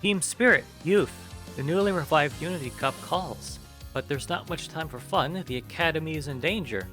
Team Spirit, Youth. The newly revived Unity Cup calls. But there's not much time for fun, the Academy is in danger.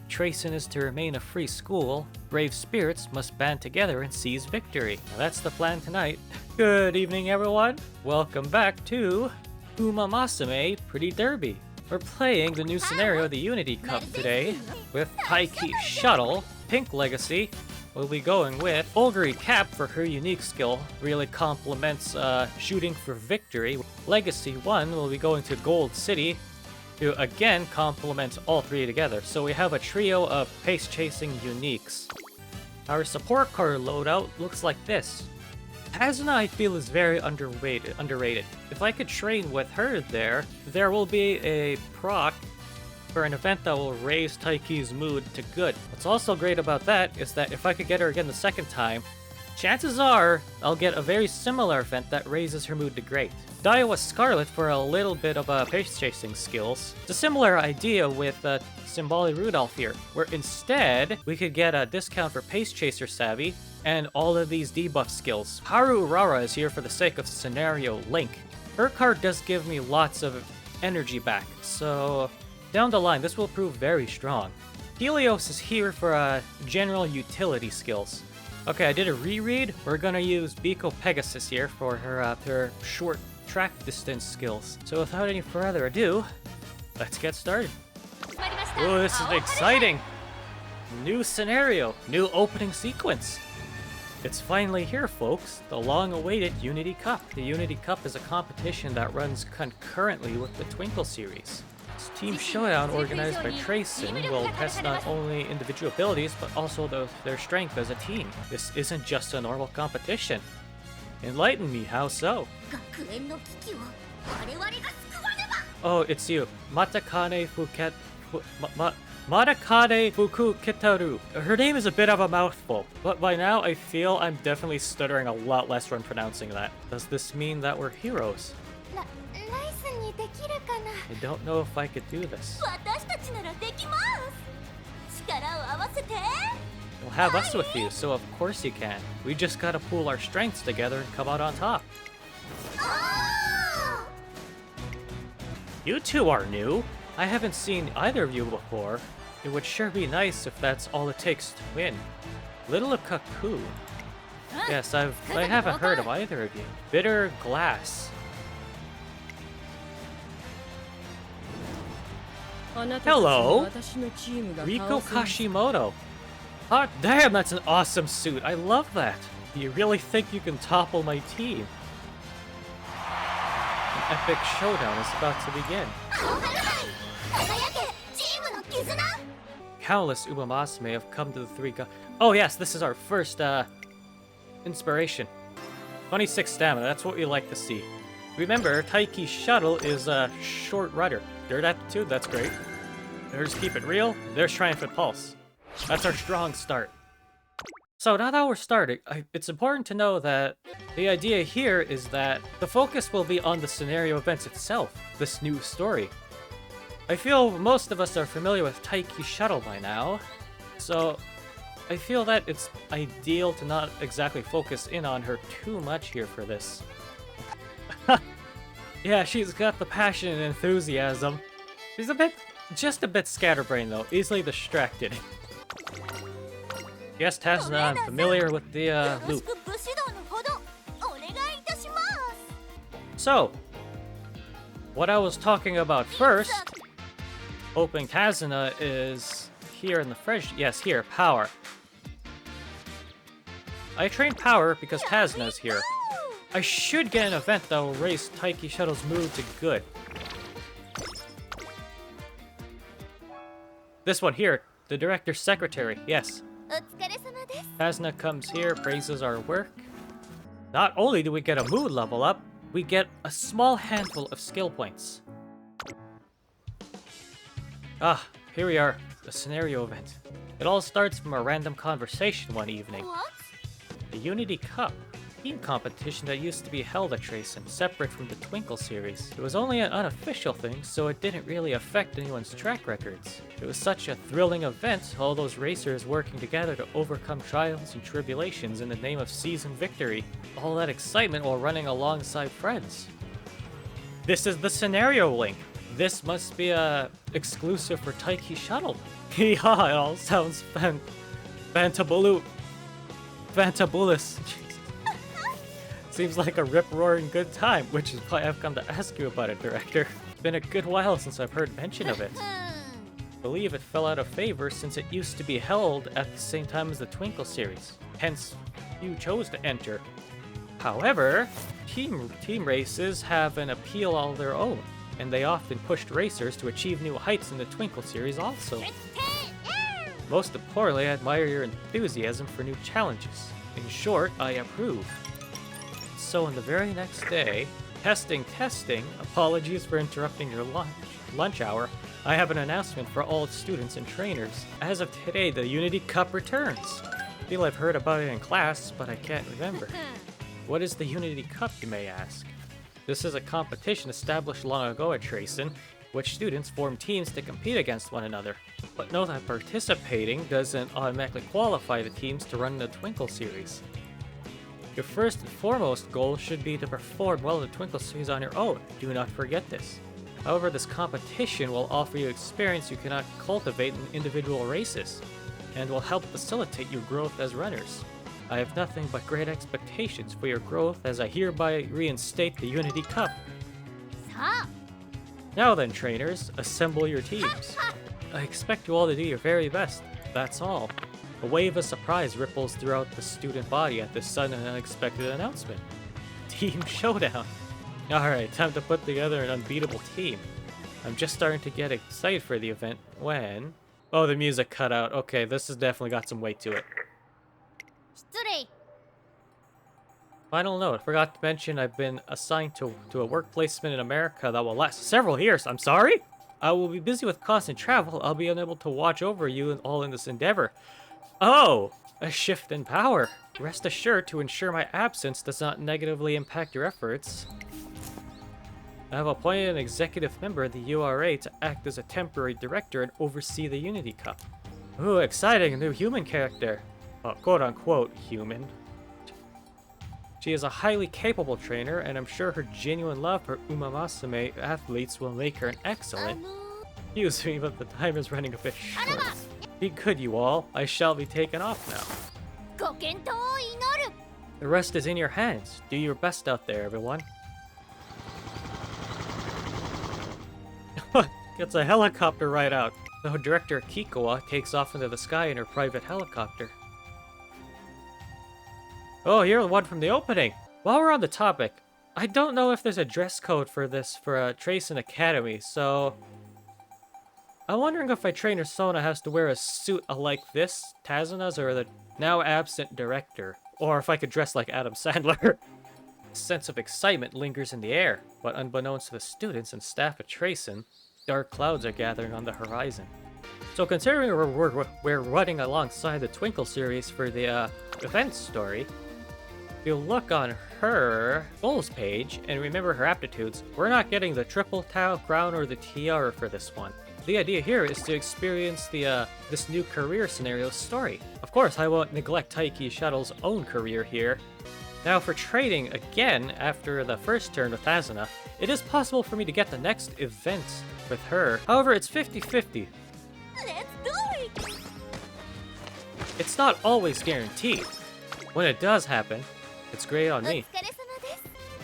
Tracyn is to remain a free school, brave spirits must band together and seize victory. Now that's the plan tonight. Good evening everyone, welcome back to Umamusumeing Pretty Derby. We're playing the new scenario, the Unity Cup today, with Taiki Shuttle, Pink Legacy. We'll be going with Olgari Cap for her unique skill, really complements shooting for victory. Legacy 1 will be going to Gold City, who again complements all three together. So we have a trio of pace-chasing uniques. Our support card loadout looks like this. Hazuna I feel is very underrated. If I could train with her there will be a proc for an event that will raise Taiki's mood to good. What's also great about that is that if I could get her again the second time, chances are I'll get a very similar event that raises her mood to great. Daiwa Scarlet for a little bit of pace-chasing skills. It's a similar idea with Symboli Rudolph here, where instead we could get a discount for Pace Chaser Savvy and all of these debuff skills. Haru Urara is here for the sake of Scenario Link. Her card does give me lots of energy back, so down the line this will prove very strong. Helios is here for general utility skills. Okay, I did a reread. We're gonna use Biko Pegasus here for her short track distance skills. So without any further ado, let's get started. Oh, this is exciting! New scenario, new opening sequence. It's finally here, folks, the long-awaited Unity Cup. The Unity Cup is a competition that runs concurrently with the Twinkle series. This Team Showdown, organized by Tracyn, will test not only individual abilities, but also their strength as a team. This isn't just a normal competition. Enlighten me, how so? Oh, it's you. Matakane Fuku Kitaru. Her name is a bit of a mouthful, but by now I feel I'm definitely stuttering a lot less when pronouncing that. Does this mean that we're heroes? I don't know if I could do this. You'll have us with you, so of course you can. We just gotta pool our strengths together and come out on top. You two are new. I haven't seen either of you before. It would sure be nice if that's all it takes to win. Little Kaku. Yes, I haven't heard of either of you. Bitter Glass. Hello, Riko Kashimoto. Hot damn, that's an awesome suit. I love that. You really think you can topple my team? An epic showdown is about to begin. Countless Umamasume have come to the three Oh yes, this is our first inspiration. 26 stamina, that's what we like to see. Remember, Taiki Shuttle is a short rudder. Dirt Aptitude, that's great. There's Keep It Real, there's Triumphant Pulse. That's our strong start. So now that we're starting, it's important to know that the idea here is that the focus will be on the scenario events itself, this new story. I feel most of us are familiar with Taiki Shuttle by now, so I feel that it's ideal to not exactly focus in on her too much here for this. Yeah, she's got the passion and enthusiasm. She's just a bit scatterbrained though, easily distracted. Yes, Hazuna, I'm familiar with the loop. So, what I was talking about first, opening Hazuna, is here in the fridge. Yes, here, Power. I trained Power because Hazuna's here. I should get an event that will raise Taiki Shuttle's mood to good. This one here, the Director's Secretary, yes. Hazuna comes here, praises our work. Not only do we get a mood level up, we get a small handful of skill points. Ah, here we are, the scenario event. It all starts from a random conversation one evening. What? The Unity Cup. team competition that used to be held at Tracen, separate from the Twinkle series. It was only an unofficial thing, so it didn't really affect anyone's track records. It was such a thrilling event, all those racers working together to overcome trials and tribulations in the name of season victory. All that excitement while running alongside friends. This is the scenario link. This must be a exclusive for Taiki Shuttle. Yeah, it all sounds fantabulous. Seems like a rip-roaring good time, which is why I've come to ask you about it, Director. It's been a good while since I've heard mention of it. I believe it fell out of favor since it used to be held at the same time as the Twinkle series. Hence, you chose to enter. However, team races have an appeal all their own, and they often pushed racers to achieve new heights in the Twinkle series also. Most importantly, I admire your enthusiasm for new challenges. In short, I approve. So on the very next day, testing, apologies for interrupting your lunch hour, I have an announcement for all students and trainers. As of today, the Unity Cup returns. I feel I've heard about it in class, but I can't remember. What is the Unity Cup, you may ask? This is a competition established long ago at Tracen, which students form teams to compete against one another. But note that participating doesn't automatically qualify the teams to run the Twinkle series. Your first and foremost goal should be to perform well in the Twinkle series on your own. Do not forget this. However, this competition will offer you experience you cannot cultivate in individual races, and will help facilitate your growth as runners. I have nothing but great expectations for your growth as I hereby reinstate the Unity Cup. Now then, trainers, assemble your teams. I expect you all to do your very best, that's all. A wave of surprise ripples throughout the student body at this sudden and unexpected announcement. Team Showdown! Alright, time to put together an unbeatable team. I'm just starting to get excited for the event when... Oh, the music cut out. Okay, this has definitely got some weight to it. Final note, forgot to mention I've been assigned to a work placement in America that will last several years. I'm sorry? I will be busy with constant travel. I'll be unable to watch over you all in this endeavor. Oh, a shift in power. Rest assured to ensure my absence does not negatively impact your efforts. I have appointed an executive member of the URA to act as a temporary director and oversee the Unity Cup. Ooh, exciting, a new human character. Well, quote-unquote human. She is a highly capable trainer, and I'm sure her genuine love for umamusumeing athletes will make her an excellent... Excuse me, but the time is running a bit short. Be good, you all. I shall be taken off now. The rest is in your hands. Do your best out there, everyone. Gets a helicopter right out. So Director Kikoa takes off into the sky in her private helicopter. Oh, you're the one from the opening! While we're on the topic, I don't know if there's a dress code for this for Tracen Academy, so... I'm wondering if my trainer Sona has to wear a suit like this, Tazuna's, or the now absent director. Or if I could dress like Adam Sandler. A sense of excitement lingers in the air, but unbeknownst to the students and staff at Tracen, dark clouds are gathering on the horizon. So considering we're running alongside the Twinkle series for the event story, if you look on her goals page and remember her aptitudes, we're not getting the triple Tau crown or the tiara for this one. The idea here is to experience the this new career scenario story. Of course, I won't neglect Taiki Shuttle's own career here. Now for trading again after the first turn with Azuna, it is possible for me to get the next event with her. However, it's 50-50. Let's do it! It's not always guaranteed. When it does happen, it's great on me.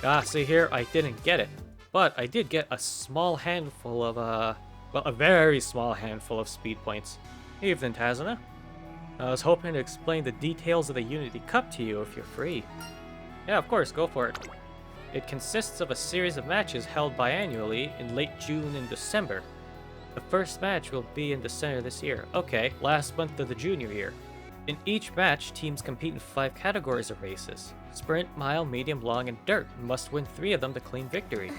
Ah, see here, I didn't get it. But I did get a small handful of, well, a very small handful of speed points. Evening, Tazuna. I was hoping to explain the details of the Unity Cup to you if you're free. Yeah, of course, go for it. It consists of a series of matches held biannually in late June and December. The first match will be in December this year. Okay, last month of the junior year. In each match, teams compete in 5 categories of races. Sprint, mile, medium, long, and dirt. You must win 3 of them to claim victory.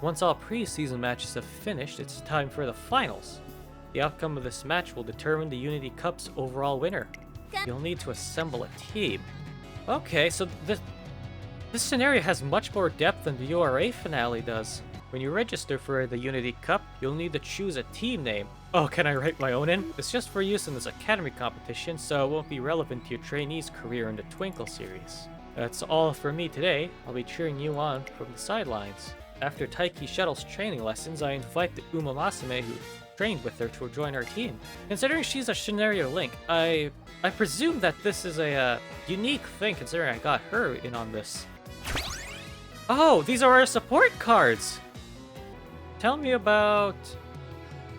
Once all pre-season matches have finished, it's time for the finals. The outcome of this match will determine the Unity Cup's overall winner. You'll need to assemble a team. Okay, so This scenario has much more depth than the URA finale does. When you register for the Unity Cup, you'll need to choose a team name. Oh, can I write my own in? It's just for use in this academy competition, so it won't be relevant to your trainee's career in the Twinkle series. That's all for me today. I'll be cheering you on from the sidelines. After Taiki Shuttle's training lessons, I invite the Umamasume who trained with her to join our team. Considering she's a scenario link, I presume that this is a unique thing considering I got her in on this. Oh, these are our support cards! Tell me about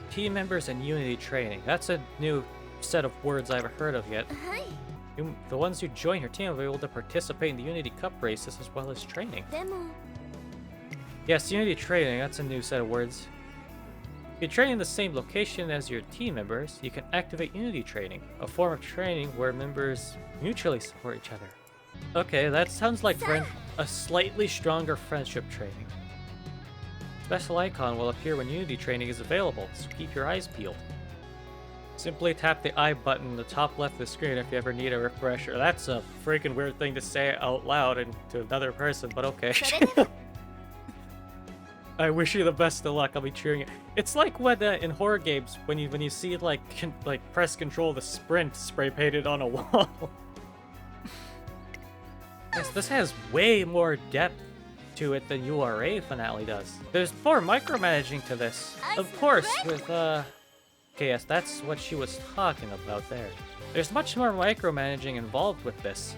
team members and Unity training. That's a new set of words I haven't heard of yet. The ones who join your team will be able to participate in the Unity Cup races as well as training. Yes, Unity training, that's a new set of words. If you train in the same location as your team members, you can activate Unity training, a form of training where members mutually support each other. Okay, that sounds like a slightly stronger friendship training. Special icon will appear when Unity training is available, so keep your eyes peeled. Simply tap the I button in the top left of the screen if you ever need a refresher. That's a freaking weird thing to say out loud and to another person, but okay. I wish you the best of luck. I'll be cheering you. It's like when in horror games when you see like press control the sprint spray painted on a wall. Yes, this has way more depth to it than URA finale does. There's more micromanaging to this. Of course, with okay, yes, that's what she was talking about there. There's much more micromanaging involved with this.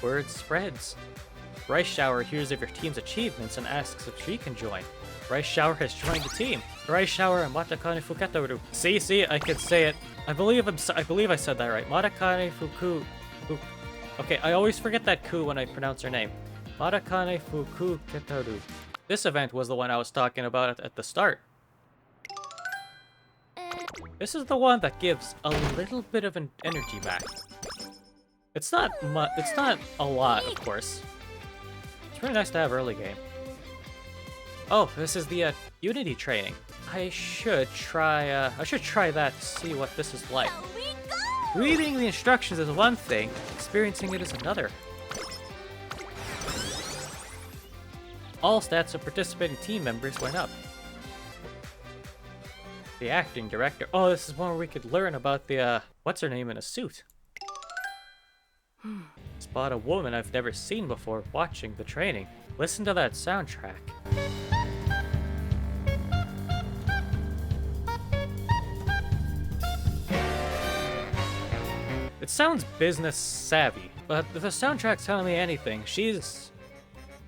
Word spreads. Rice Shower hears of your team's achievements and asks if she can join. Rice Shower has joined the team. Rice Shower and Matakane Fuketaru. See, I could say it. I believe I said that right. Matakane Okay, I always forget that ku when I pronounce her name. Matakane Fuketaru. This event was the one I was talking about at the start. This is the one that gives a little bit of an energy back. It's not a lot, of course. It's really nice to have early game. Oh, this is the Unity training. I should try that to see what this is like. Reading the instructions is one thing, experiencing it is another. All stats of participating team members went up. The acting director. Oh, this is one where we could learn about the what's her name in a suit. Spot a woman I've never seen before watching the training. Listen to that soundtrack. It sounds business savvy, but if the soundtrack's telling me anything, she's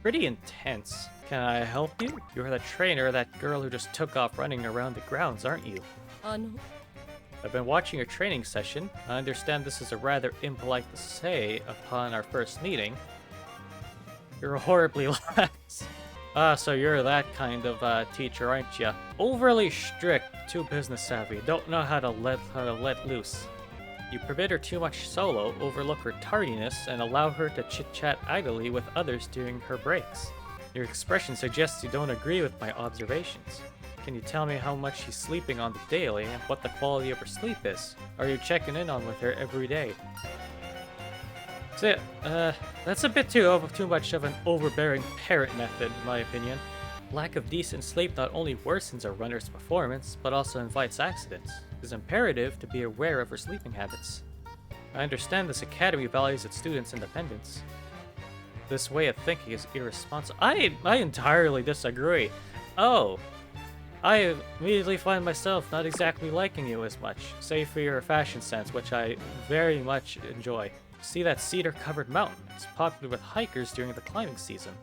pretty intense. Can I help you? You're the trainer, that girl who just took off running around the grounds, aren't you? I've been watching your training session. I understand this is a rather impolite to say upon our first meeting. You're horribly lax. So you're that kind of teacher, aren't you? Overly strict, too business savvy, don't know how to let loose. You permit her too much solo, overlook her tardiness, and allow her to chit-chat idly with others during her breaks. Your expression suggests you don't agree with my observations. Can you tell me how much she's sleeping on the daily and what the quality of her sleep is? Are you checking in on with her every day? So, that's a bit too much of an overbearing parent method, in my opinion. Lack of decent sleep not only worsens a runner's performance, but also invites accidents. It is imperative to be aware of her sleeping habits. I understand this academy values its students' independence. This way of thinking is irresponsible. I entirely disagree. Oh. I immediately find myself not exactly liking you as much, save for your fashion sense, which I very much enjoy. See that cedar-covered mountain? It's popular with hikers during the climbing season.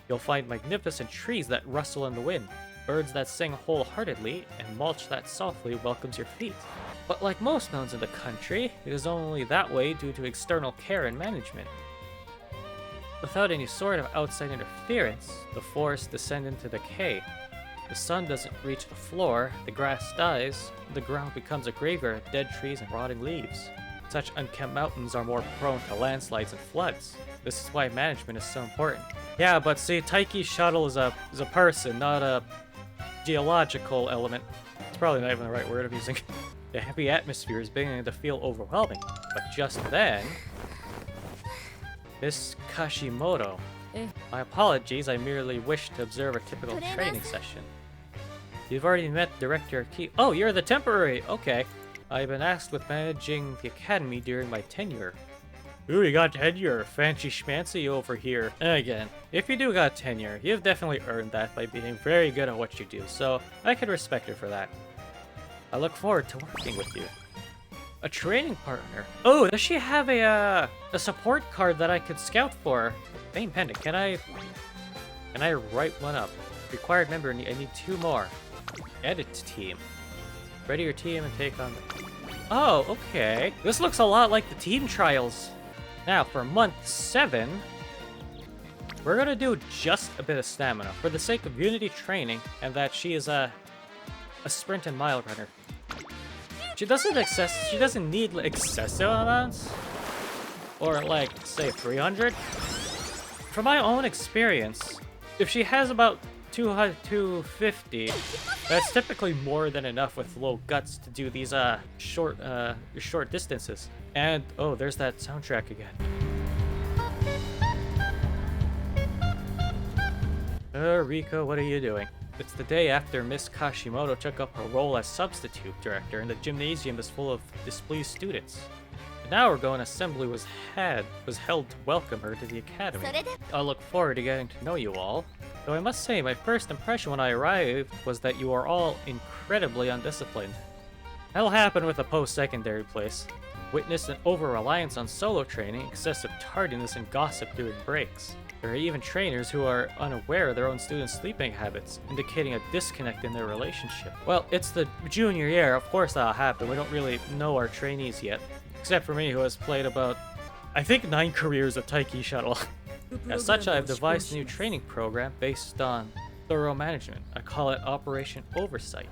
You'll find magnificent trees that rustle in the wind, birds that sing wholeheartedly, and mulch that softly welcomes your feet. But like most mountains in the country, it is only that way due to external care and management. Without any sort of outside interference, the forests descend into decay. The sun doesn't reach the floor, the grass dies, the ground becomes a graveyard of dead trees and rotting leaves. Such unkempt mountains are more prone to landslides and floods. This is why management is so important. Yeah, but see, Taiki Shuttle is a person, not a geological element. It's probably not even the right word I'm using. The heavy atmosphere is beginning to feel overwhelming. But just then... Miss Kashimoto. My apologies, I merely wish to observe a typical training session. You've already met Director Ki- Oh, you're the temporary! Okay. I've been asked with managing the academy during my tenure. Ooh, you got tenure. Fancy schmancy over here. And again, if you do got tenure, you've definitely earned that by being very good at what you do, so I can respect you for that. I look forward to working with you. A training partner. Oh, does she have a support card that I could scout for? Main pendant, can I write one up? Required member, I need 2 more. Edit team. Ready your team and take on the... Oh, okay. This looks a lot like the team trials. Now, for month 7, we're gonna do just a bit of stamina for the sake of unity training, and that she is a sprint and mile runner. She doesn't need excessive amounts, or like say 300. From my own experience, if she has about 250, that's typically more than enough with low guts to do these short distances. And oh, there's that soundtrack again. Riko, what are you doing? It's the day after Miss Kashimoto took up her role as substitute director, and the gymnasium is full of displeased students. An hour-ago, an assembly was held to welcome her to the academy. I look forward to getting to know you all. Though I must say, my first impression when I arrived was that you are all incredibly undisciplined. That'll happen with a post-secondary place. Witnessed an over-reliance on solo training, excessive tardiness, and gossip during breaks. There are even trainers who are unaware of their own students' sleeping habits, indicating a disconnect in their relationship. Well, it's the junior year, of course that'll happen. We don't really know our trainees yet. Except for me, who has played about, I think, 9 careers of Taiki Shuttle. As such, I have devised a new training program based on thorough management. I call it Operation Oversight.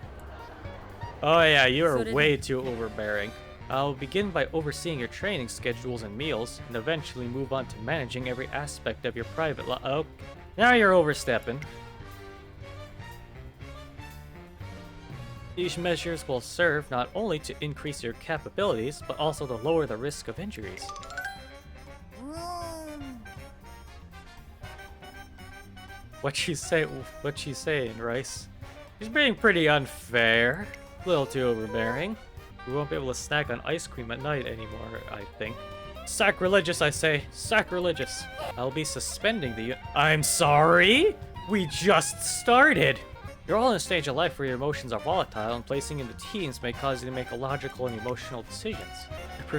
Oh yeah, you are way too overbearing. I'll begin by overseeing your training schedules and meals, and eventually move on to managing every aspect of your private life. Oh, now you're overstepping. These measures will serve not only to increase your capabilities, but also to lower the risk of injuries. What she's saying, Rice? She's being pretty unfair. A little too overbearing. We won't be able to snack on ice cream at night anymore, I think. Sacrilegious, I say. Sacrilegious. I'll be suspending the... I'm sorry? We just started! You're all in a stage of life where your emotions are volatile, and placing into teams may cause you to make illogical and emotional decisions.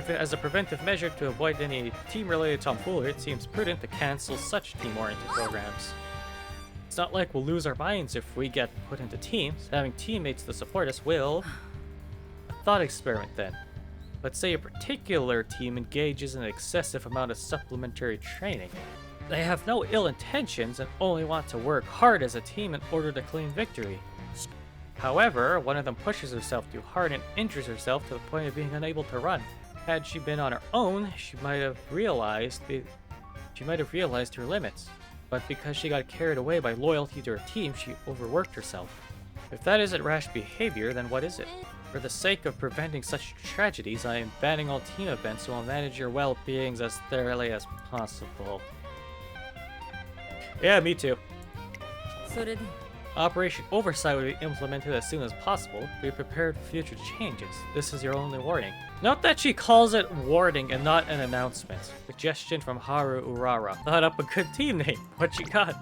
As a preventive measure to avoid any team-related tomfoolery, it seems prudent to cancel such team-oriented programs. It's not like we'll lose our minds if we get put into teams. Having teammates to support us will... A thought experiment then. Let's say a particular team engages in an excessive amount of supplementary training. They have no ill intentions and only want to work hard as a team in order to claim victory. However, one of them pushes herself too hard and injures herself to the point of being unable to run. Had she been on her own, she might have realized her limits. But because she got carried away by loyalty to her team, she overworked herself. If that isn't rash behavior, then what is it? For the sake of preventing such tragedies, I am banning all team events and will manage your well-beings as thoroughly as possible. Yeah, me too. Operation Oversight will be implemented as soon as possible. Be prepared for future changes. This is your only warning. Note that she calls it warning and not an announcement. Suggestion from Haru Urara. Thought up a good team name. What you got?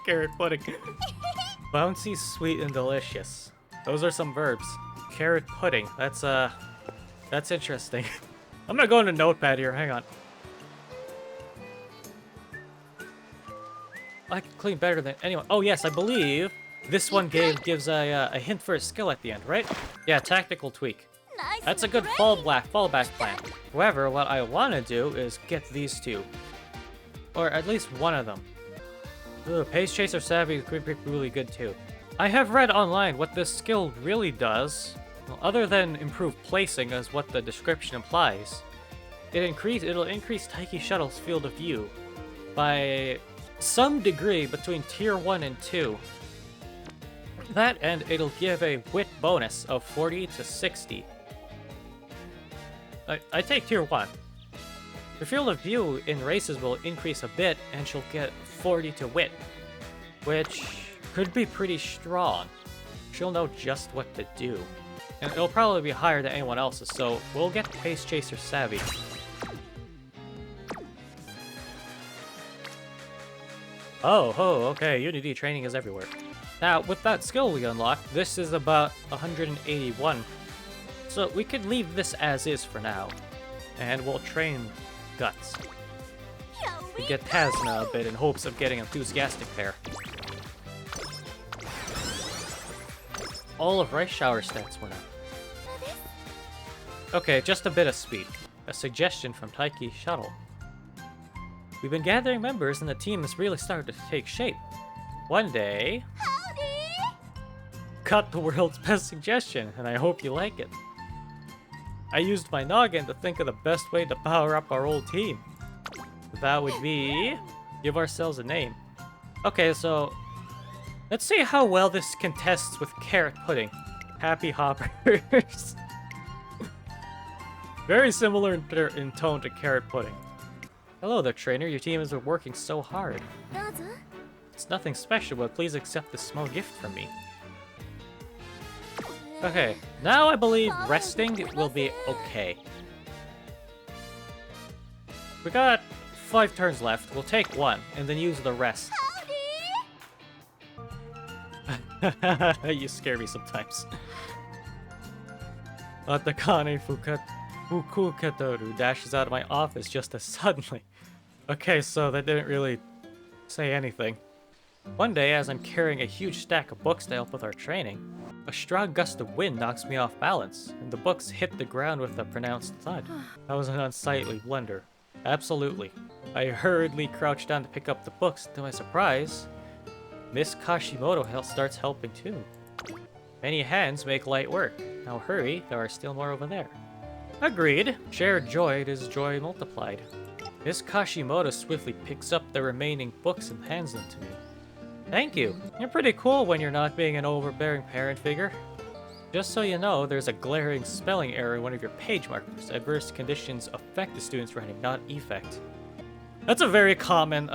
Carrot pudding. Bouncy, sweet, and delicious. Those are some verbs. Carrot pudding. That's interesting. I'm gonna go into Notepad here. Hang on. I can clean better than anyone. Oh yes, I believe this one gives a hint for a skill at the end, right? Yeah, tactical tweak. That's a good fallback plan. However, what I want to do is get these two, or at least one of them. Ooh, Pace Chaser Savvy is really good too. I have read online what this skill really does, well, other than improve placing as what the description implies. It'll increase Taiki Shuttle's field of view by some degree between tier 1 and 2. That, and it'll give a wit bonus of 40 to 60. I take tier 1. Her field of view in races will increase a bit, and she'll get 40 to wit, which could be pretty strong. She'll know just what to do. And it'll probably be higher than anyone else's, so we'll get Pace Chaser Savvy. Oh, okay, Unity training is everywhere. Now, with that skill we unlocked, this is about 181. So we could leave this as is for now. And we'll train Guts. We get Tazna a bit in hopes of getting Enthusiastic Pair. All of Rice Shower stats went up. Okay, just a bit of speed. A suggestion from Taiki Shuttle. We've been gathering members and the team has really started to take shape. One day... Got the world's best suggestion, and I hope you like it. I used my noggin to think of the best way to power up our old team. That would be... give ourselves a name. Okay, so... let's see how well this contests with Carrot Pudding. Happy Hoppers. Very similar in tone to Carrot Pudding. Hello there, trainer. Your team has been working so hard. It's nothing special, but please accept this small gift from me. Okay, now I believe resting will be okay. We got 5 turns left. We'll take 1, and then use the rest. You scare me sometimes. Atakane Fukukatoru dashes out of my office just as suddenly. Okay, so that didn't really say anything. One day, as I'm carrying a huge stack of books to help with our training, a strong gust of wind knocks me off balance, and the books hit the ground with a pronounced thud. That was an unsightly blunder. Absolutely. I hurriedly crouched down to pick up the books. To my surprise, Miss Kashimoto starts helping too. Many hands make light work. Now hurry, there are still more over there. Agreed. Shared joy is joy multiplied. Miss Kashimoto swiftly picks up the remaining books and hands them to me. Thank you. You're pretty cool when you're not being an overbearing parent figure. Just so you know, there's a glaring spelling error in one of your page markers. Adverse conditions affect the student's writing, not effect. That's a very common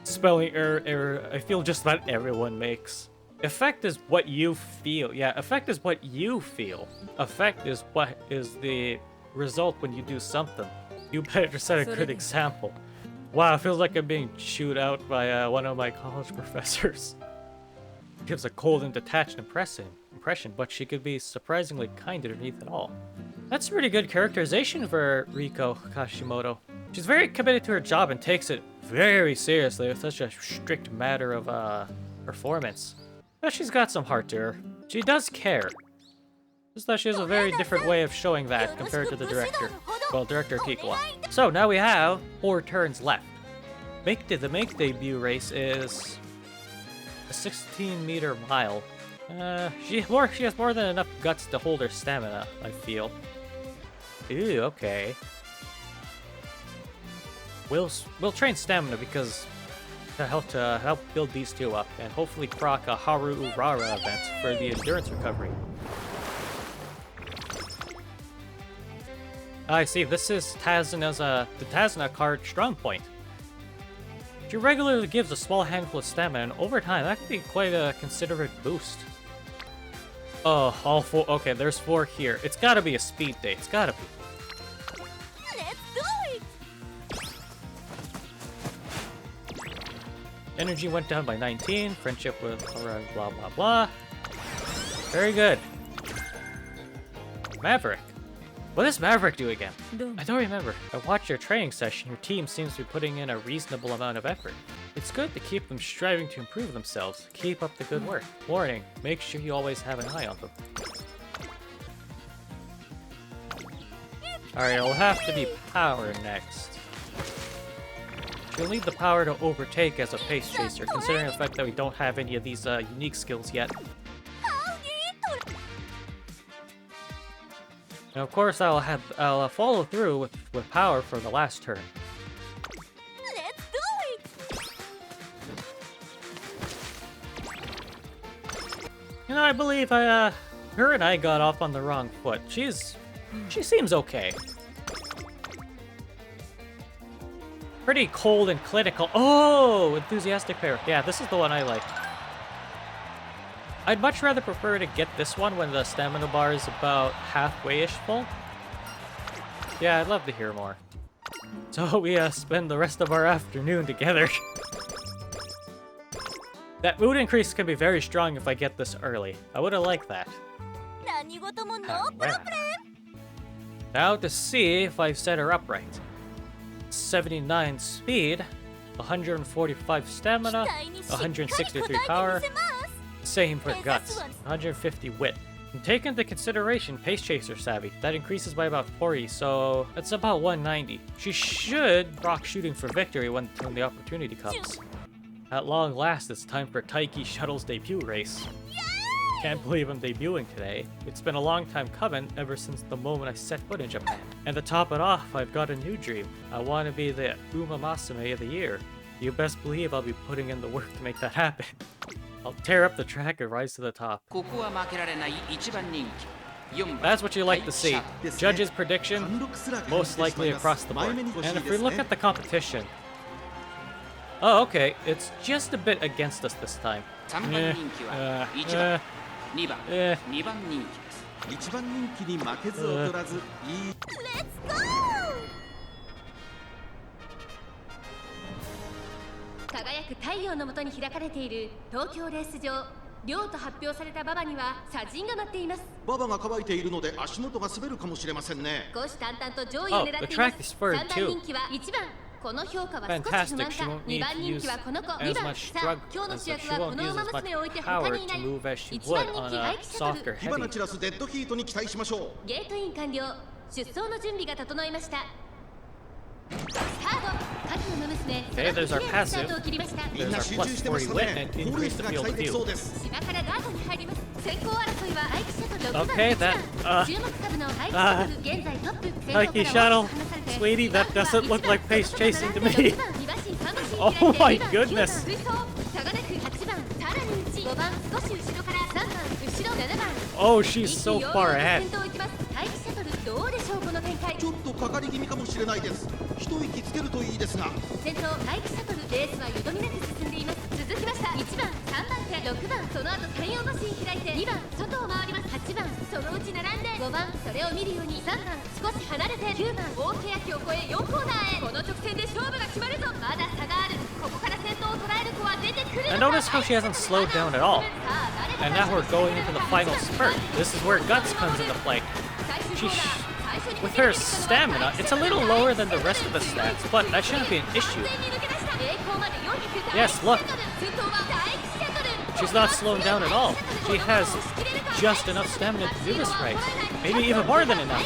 spelling error I feel just about everyone makes. Effect is what you feel. Yeah, effect is what you feel. Effect is what is the result when you do something. You better set a good example. Wow, it feels like I'm being chewed out by one of my college professors. Gives a cold and detached impression, but she could be surprisingly kind underneath it all. That's pretty good characterization for Riko Kashimoto. She's very committed to her job and takes it very seriously with such a strict matter of performance. But she's got some heart to her. She does care. Just that she has a very different way of showing that compared to the director. Well, Director Kikwa. So now we have 4 turns left. The make debut race is a 16-meter mile. She has more than enough guts to hold her stamina, I feel. Ooh, okay. We'll train stamina because to help build these two up, and hopefully proc a Haru Urara event for the endurance recovery. I see, this is Tazna's the Tazna card strong point. She regularly gives a small handful of stamina, and over time that could be quite a considerate boost. Oh, all 4. Okay, there's 4 here. It's gotta be a speed day. It's gotta be. Let's do it! Energy went down by 19. Friendship with blah blah blah. Very good. Maverick. What does Maverick do again? I don't remember. I watched your training session. Your team seems to be putting in a reasonable amount of effort. It's good to keep them striving to improve themselves. Keep up the good work. Warning, make sure you always have an eye on them. Alright, it'll have to be power next. You'll need the power to overtake as a pace chaser, considering the fact that we don't have any of these unique skills yet. And of course, I'll follow through with power for the last turn. Let's do it! No, I believe her and I got off on the wrong foot. She seems okay. Pretty cold and clinical. Oh, enthusiastic pair. Yeah, this is the one I like. I'd much rather prefer to get this one when the stamina bar is about halfway-ish full. Yeah, I'd love to hear more. So we spend the rest of our afternoon together. That mood increase can be very strong if I get this early. I would've liked that. 何事もノープロブレム。 Now to see if I've set her up right. 79 speed, 145 stamina, 163 power, same for guts, 150 wit. And take into consideration Pace Chaser Savvy, that increases by about 40, so that's about 190. She should rock shooting for victory when the opportunity comes. At long last, it's time for Taiki Shuttle's debut race. Can't believe I'm debuting today. It's been a long time coming, ever since the moment I set foot in Japan. And to top it off, I've got a new dream. I want to be the umamusumeing of the year. You best believe I'll be putting in the work to make that happen. I'll tear up the track and rise to the top. That's what you like to see. Judges' prediction, most likely across the board. And if we look at the competition... Oh, okay, it's just a bit against us this time. Let's go! 輝く太陽の下に開かれている東京レース場。亮と発表された馬場には砂塵が舞っています。馬場が乾いているので足元が滑るかもしれませんね。虎視眈々と上位を狙っています。3番人気は1番。この評価は少し不満か。2番人気はこの子。2番。さあ、今日の主役はこの馬娘を置いて他にいない。1番人気バイクシャトル。火花散らすデッドヒートに期待しましょう。ゲートイン完了。出走の準備が整いました。 Okay, there's our passive. There's our plus 40 wit and increase the field of view. Okay, that, Taiki Shuttle, sweetie, that doesn't look like pace chasing to me. Oh my goodness. Oh, she's so far ahead. ちょっとかかり気味かもしれないです。一息つけるといいですが。先頭待機シャトルレースはよどみなく進んでいます。続きました。1番、3番手、6番、その後専用マシン開いて2番、外を回ります。8番、そのうち並んで5番、それを見るように3番、少し離れて9番、大欅を越え4コーナーへ。この直線で勝負が決まるぞ。まだ差がある。ここから先頭を捉える子は出てくる。 And notice how she hasn't slowed down at all. And now we're going into the final spurt. This is where Guts comes into play. With her stamina, it's a little lower than the rest of the stats, but that shouldn't be an issue. Yes, look. She's not slowing down at all. She has just enough stamina to do this race. Maybe even more than enough.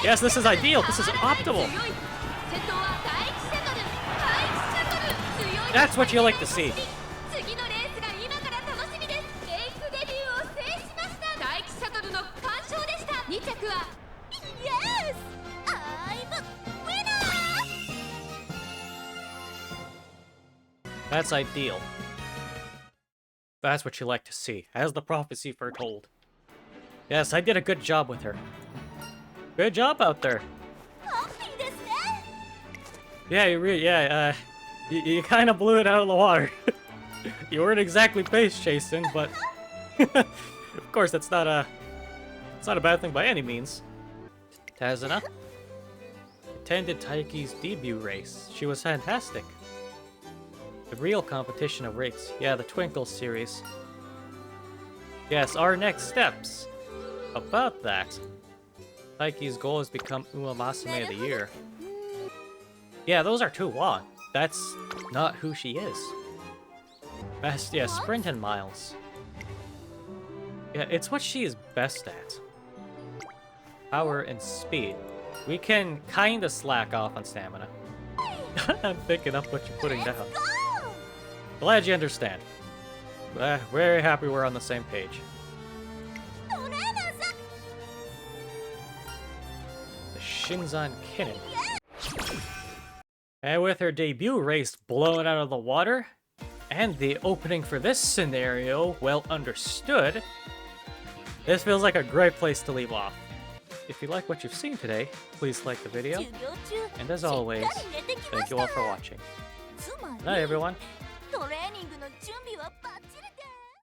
Yes, this is ideal. This is optimal. That's what you like to see. Yes! I'm a winner! That's ideal. That's what you like to see, as the prophecy foretold. Yes, I did a good job with her. Good job out there. Yeah, you kind of blew it out of the water. You weren't exactly pace chasing, but of course it's not a bad thing by any means. Tazuna attended Taiki's debut race. She was fantastic. The real competition awaits. Yeah, the Twinkle series. Yes, our next steps. About that, Taiki's goal is to become Umamusume of the Year. Yeah, those are too long. That's not who she is. Best, yeah, sprint and miles. Yeah, it's what she is best at. Power and speed. We can kinda slack off on stamina. I'm picking up what you're putting down. Glad you understand. Very happy we're on the same page. The Shinzan Kinen. And with her debut race blown out of the water, and the opening for this scenario well understood, this feels like a great place to leave off. If you like what you've seen today, please like the video, and as always, thank you all for watching. Good night, everyone. トレーニングの準備はバッチリ